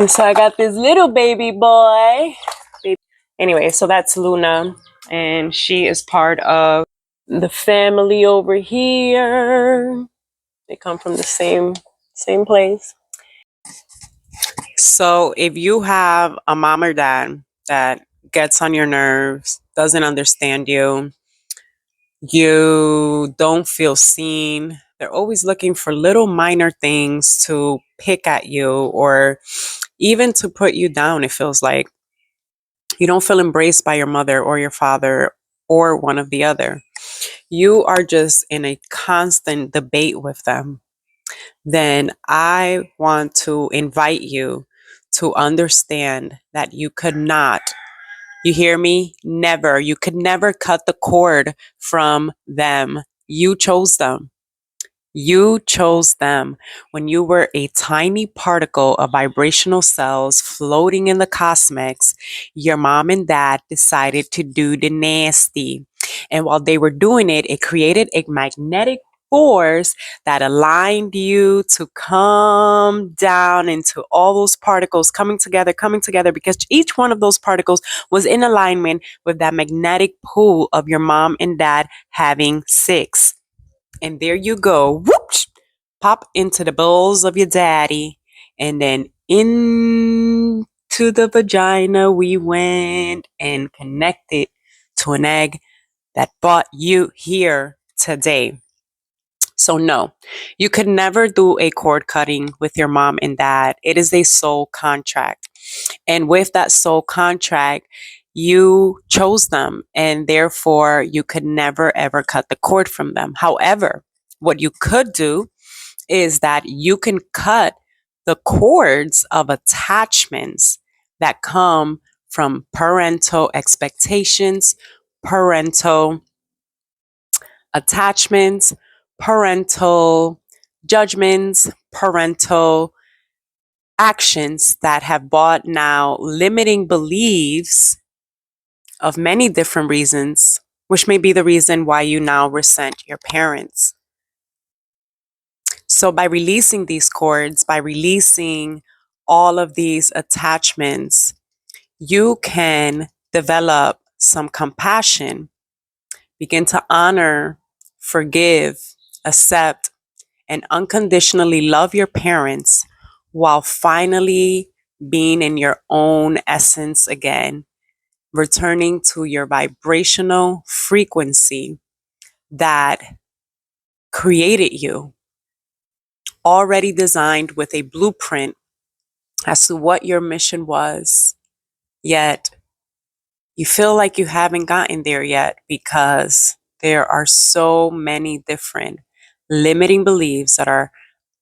So I got this little baby boy. Anyway, so that's Luna, and she is part of the family over here. They come from the same place. So if you have a mom or dad that gets on your nerves, doesn't understand you, you don't feel seen, they're always looking for little minor things to pick at you or even to put you down. It feels like you don't feel embraced by your mother or your father or one of the other. You are just in a constant debate with them. Then I want to invite you to understand that you could not, you hear me? Never, you could never cut the cord from them. You chose them. You chose them when you were a tiny particle of vibrational cells floating in the cosmos. Your mom and dad decided to do the nasty. And while they were doing it, it created a magnetic force that aligned you to come down into all those particles coming together, because each one of those particles was in alignment with that magnetic pull of your mom and dad having sex. And there you go. Whoosh! Pop into the balls of your daddy. And then into the vagina we went and connected to an egg that brought you here today. So no, you could never do a cord cutting with your mom and dad. It is a soul contract. And with that soul contract, you chose them, and therefore you could never ever cut the cord from them. However, what you could do is that you can cut the cords of attachments that come from parental expectations, parental attachments, parental judgments, parental actions that have brought now limiting beliefs of many different reasons, which may be the reason why you now resent your parents. So by releasing these cords, by releasing all of these attachments, you can develop some compassion, begin to honor, forgive, accept, and unconditionally love your parents while finally being in your own essence again, returning to your vibrational frequency that created you, already designed with a blueprint as to what your mission was. Yet you feel like you haven't gotten there yet because there are so many different limiting beliefs that are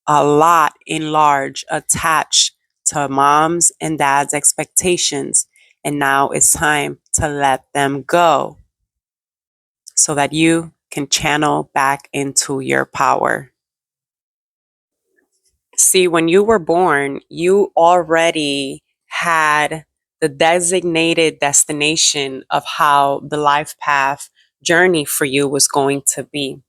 a lot in large attached to moms and dads' expectations. And now it's time to let them go so that you can channel back into your power. See, when you were born, you already had the designated destination of how the life path journey for you was going to be.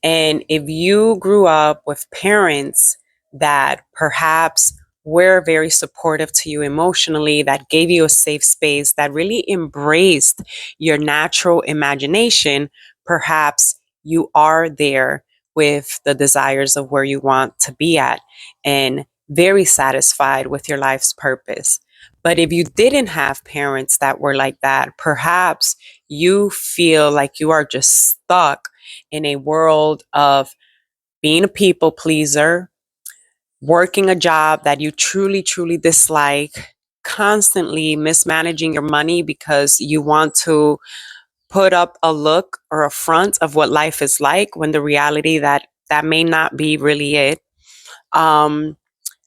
And if you grew up with parents that perhaps were very supportive to you emotionally, that gave you a safe space, that really embraced your natural imagination, perhaps you are there with the desires of where you want to be at and very satisfied with your life's purpose. But if you didn't have parents that were like that, perhaps you feel like you are just stuck in a world of being a people pleaser, working a job that you truly, truly dislike, constantly mismanaging your money because you want to put up a look or a front of what life is like when the reality that may not be really it.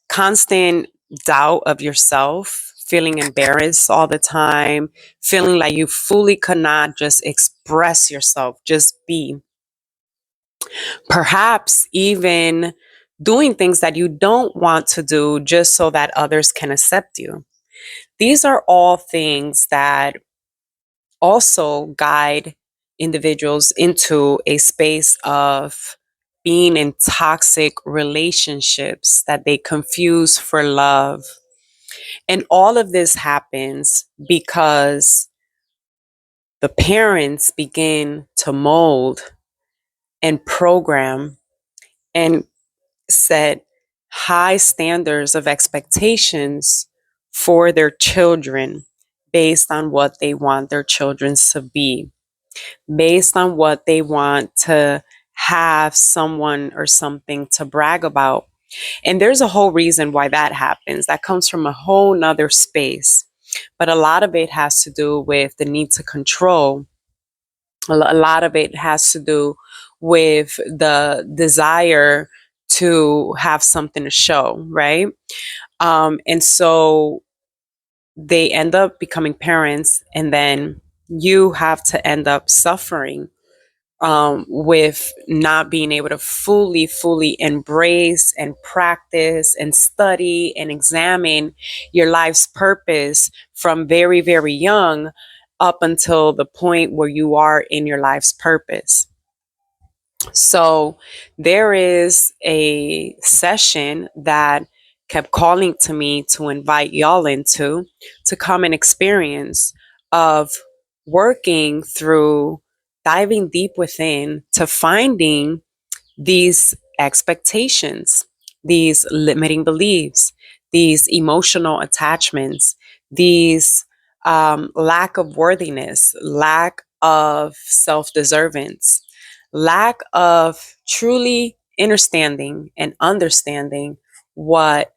Constant doubt of yourself, feeling embarrassed all the time, feeling like you fully cannot just express yourself, just be. Perhaps even doing things that you don't want to do just so that others can accept you. These are all things that also guide individuals into a space of being in toxic relationships that they confuse for love. And all of this happens because the parents begin to mold and program and set high standards of expectations for their children based on what they want their children to be, based on what they want to have someone or something to brag about. And there's a whole reason why that happens. That comes from a whole nother space. But a lot of it has to do with the need to control. A lot of it has to do with the desire to have something to show, right? And so they end up becoming parents, and then you have to end up suffering with not being able to fully embrace and practice and study and examine your life's purpose from very young up until the point where you are in your life's purpose. So there is a session that kept calling to me to invite y'all into, to come and experience, of working through diving deep within to finding these expectations, these limiting beliefs, these emotional attachments, these lack of worthiness, lack of self deservance, lack of truly understanding and understanding what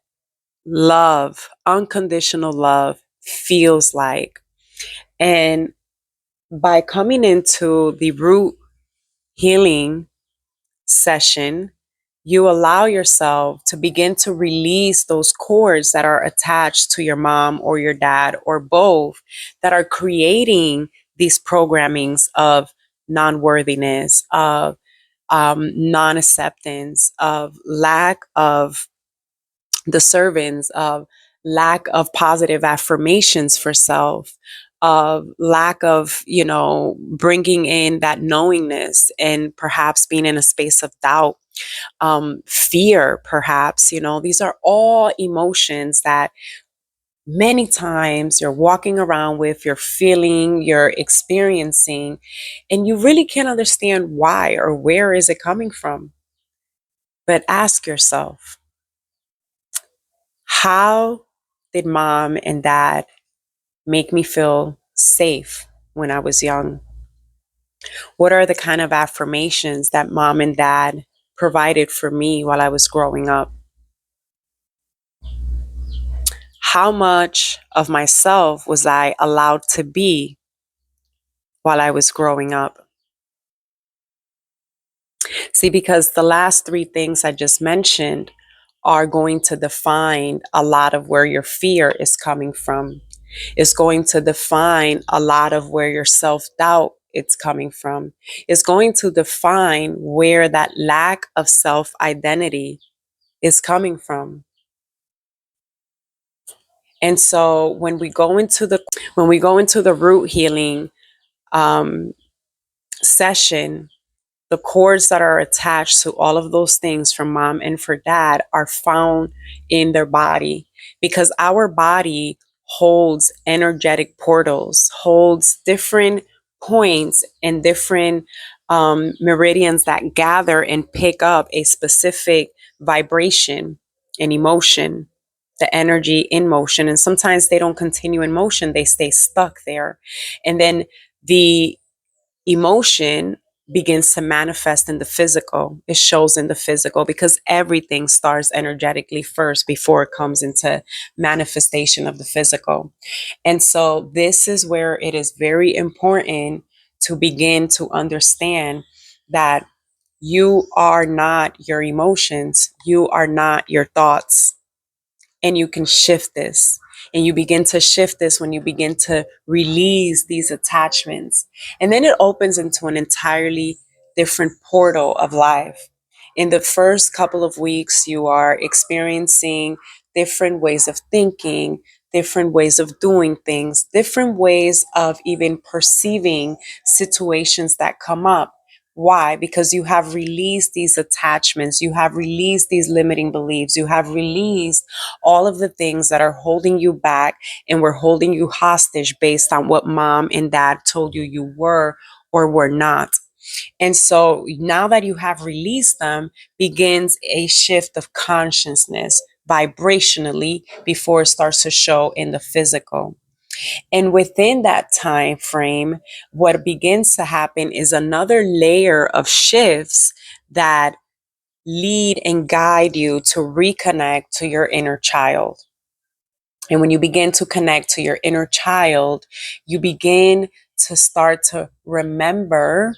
love, unconditional love, feels like. And by coming into the root healing session, you allow yourself to begin to release those cords that are attached to your mom or your dad or both, that are creating these programmings of non-worthiness, of non-acceptance, of lack of the servants, of lack of positive affirmations for self, of lack of, bringing in that knowingness, and perhaps being in a space of doubt, fear, perhaps. These are all emotions that many times you're walking around with, you're feeling, you're experiencing, and you really can't understand why or where is it coming from. But ask yourself, how did mom and dad make me feel safe when I was young? What are the kind of affirmations that mom and dad provided for me while I was growing up? How much of myself was I allowed to be while I was growing up? See, because the last three things I just mentioned are going to define a lot of where your fear is coming from. It's going to define a lot of where your self-doubt is coming from. It's going to define where that lack of self-identity is coming from. And so when we go into the root healing um, session, the cords that are attached to all of those things from mom and for dad are found in their body, because our body holds energetic portals, holds different points and different meridians that gather and pick up a specific vibration and emotion, the energy in motion. And sometimes they don't continue in motion, they stay stuck there. And then the emotion begins to manifest in the physical. It shows in the physical, because everything starts energetically first before it comes into manifestation of the physical. And so this is where it is very important to begin to understand that you are not your emotions, you are not your thoughts. And you can shift this. And you begin to shift this when you begin to release these attachments. And then it opens into an entirely different portal of life. In the first couple of weeks, you are experiencing different ways of thinking, different ways of doing things, different ways of even perceiving situations that come up. Why? Because you have released these attachments, you have released these limiting beliefs, you have released all of the things that are holding you back and were holding you hostage based on what mom and dad told you you were or were not. And so now that you have released them, begins a shift of consciousness vibrationally before it starts to show in the physical. And within that time frame, what begins to happen is another layer of shifts that lead and guide you to reconnect to your inner child. And when you begin to connect to your inner child, you begin to start to remember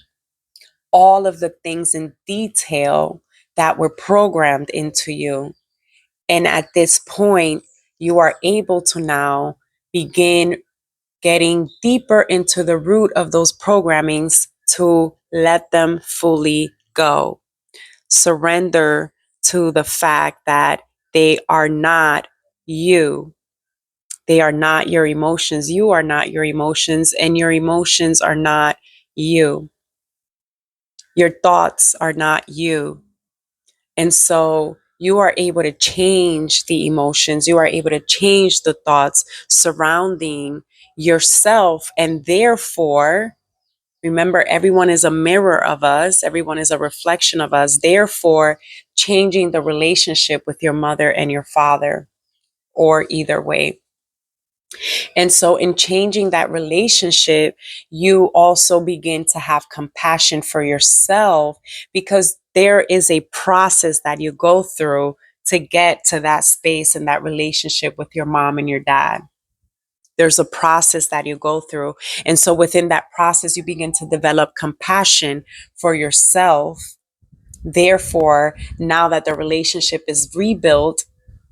all of the things in detail that were programmed into you. And at this point, you are able to now begin getting deeper into the root of those programmings to let them fully go. Surrender to the fact that they are not you. They are not your emotions. You are not your emotions, and your emotions are not you. Your thoughts are not you. And so you are able to change the emotions. You are able to change the thoughts surrounding yourself. And therefore, remember, everyone is a mirror of us. Everyone is a reflection of us. Therefore, changing the relationship with your mother and your father, or either way. And so in changing that relationship, you also begin to have compassion for yourself, because there is a process that you go through to get to that space and that relationship with your mom and your dad. There's a process that you go through. And so within that process, you begin to develop compassion for yourself. Therefore, now that the relationship is rebuilt,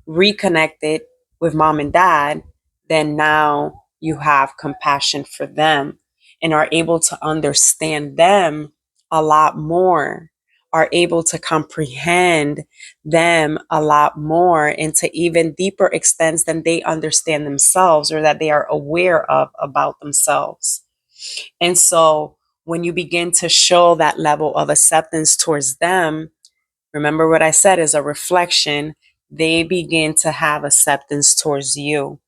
reconnected with mom and dad, then now you have compassion for them and are able to understand them a lot more, are able to comprehend them a lot more, and to even deeper extents than they understand themselves or that they are aware of about themselves. And so when you begin to show that level of acceptance towards them, remember what I said is a reflection, they begin to have acceptance towards you.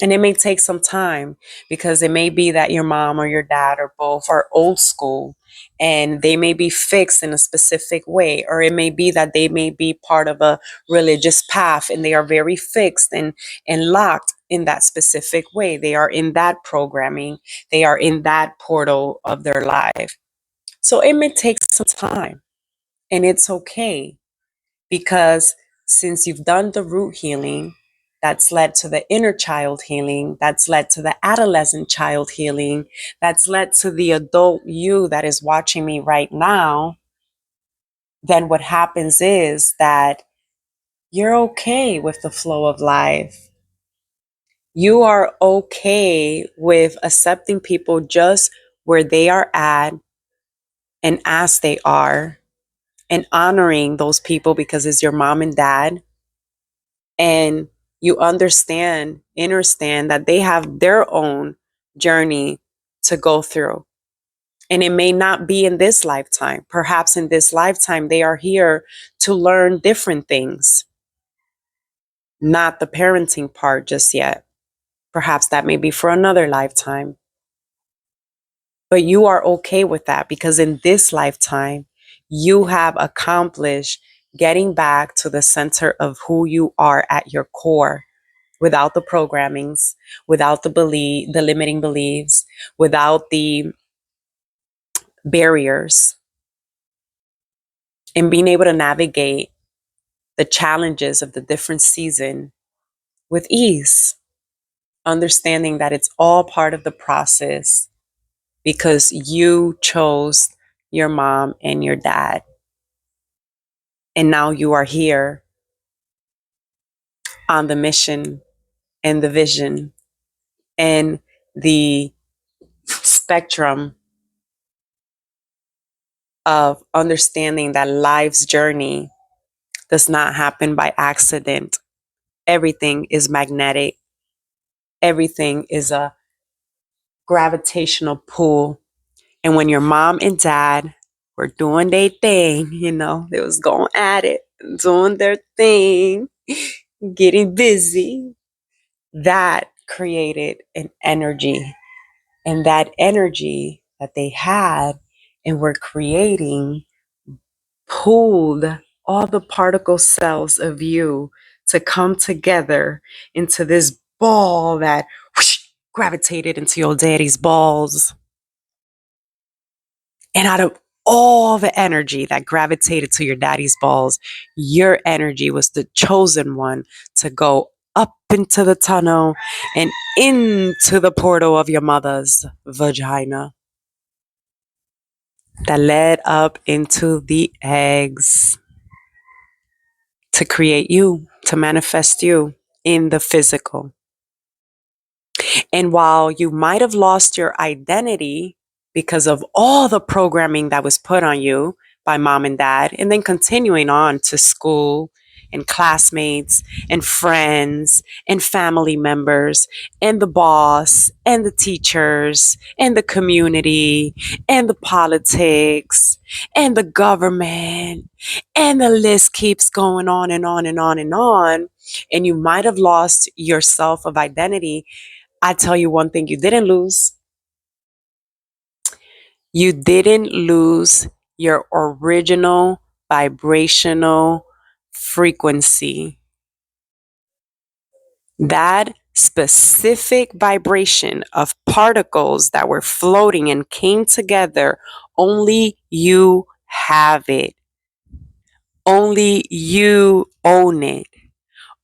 And it may take some time, because it may be that your mom or your dad or both are old school and they may be fixed in a specific way, or it may be that they may be part of a religious path and they are very fixed and locked in that specific way. They are in that programming, they are in that portal of their life. So it may take some time, and it's okay, because since you've done the root healing, that's led to the inner child healing, that's led to the adolescent child healing, that's led to the adult you that is watching me right now, then what happens is that you're okay with the flow of life. You are okay with accepting people just where they are at and as they are, and honoring those people because it's your mom and dad. And you understand that they have their own journey to go through. And it may not be in this lifetime. Perhaps in this lifetime, they are here to learn different things, not the parenting part just yet. Perhaps that may be for another lifetime. But you are okay with that, because in this lifetime, you have accomplished getting back to the center of who you are at your core, without the programmings, without the limiting beliefs, without the barriers, and being able to navigate the challenges of the different season with ease, understanding that it's all part of the process because you chose your mom and your dad. And now you are here on the mission and the vision and the spectrum of understanding that life's journey does not happen by accident. Everything is magnetic. Everything is a gravitational pull. And when your mom and dad were doing their thing, they was going at it, doing their thing, getting busy. That created an energy, and that energy that they had and were creating pulled all the particle cells of you to come together into this ball that whoosh, gravitated into your daddy's balls. And out of all the energy that gravitated to your daddy's balls, your energy was the chosen one to go up into the tunnel and into the portal of your mother's vagina that led up into the eggs to create you, to manifest you in the physical. And while you might have lost your identity because of all the programming that was put on you by mom and dad, and then continuing on to school and classmates and friends and family members and the boss and the teachers and the community and the politics and the government, and the list keeps going on and on and on and on, and you might have lost your self of identity. I tell you one thing you didn't lose. You didn't lose your original vibrational frequency. That specific vibration of particles that were floating and came together, only you have it. Only you own it.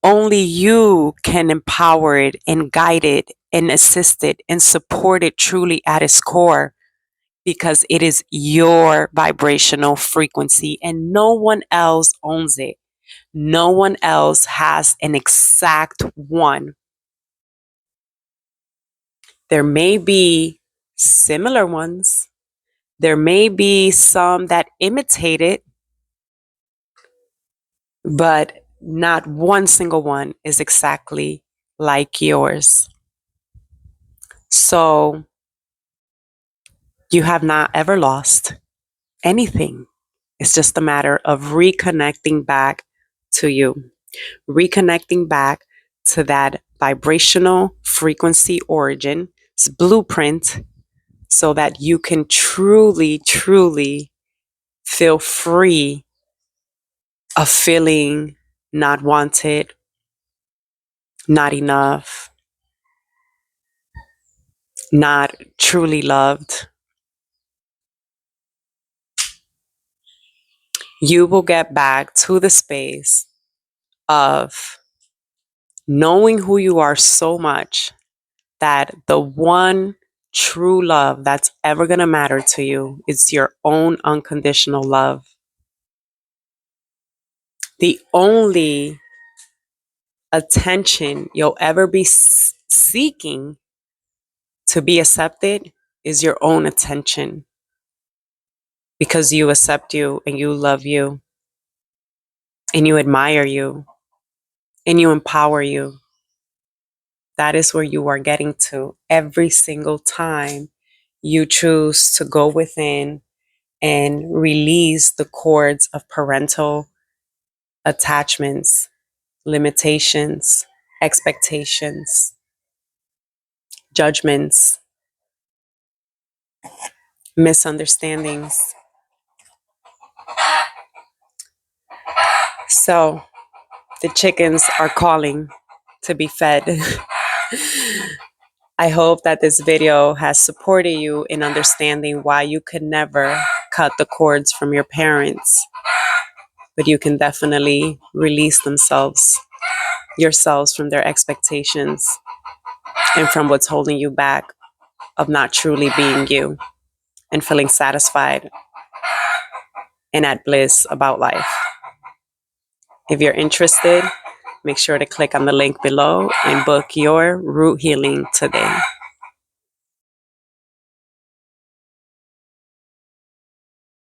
Only you can empower it and guide it and assist it and support it truly at its core, because it is your vibrational frequency and no one else owns it. No one else has an exact one. There may be similar ones. There may be some that imitate it, but not one single one is exactly like yours. So you have not ever lost anything. It's just a matter of reconnecting back to you, reconnecting back to that vibrational frequency origin, its blueprint, so that you can truly, truly feel free of feeling not wanted, not enough, not truly loved. You will get back to the space of knowing who you are so much that the one true love that's ever going to matter to you is your own unconditional love. The only attention you'll ever be seeking to be accepted is your own attention, because you accept you and you love you and you admire you and you empower you. That is where you are getting to every single time you choose to go within and release the cords of parental attachments, limitations, expectations, judgments, misunderstandings. So the chickens are calling to be fed. I hope that this video has supported you in understanding why you could never cut the cords from your parents, but you can definitely release yourselves from their expectations and from what's holding you back of not truly being you and feeling satisfied and at bliss about life. If you're interested, make sure to click on the link below and book your root healing today.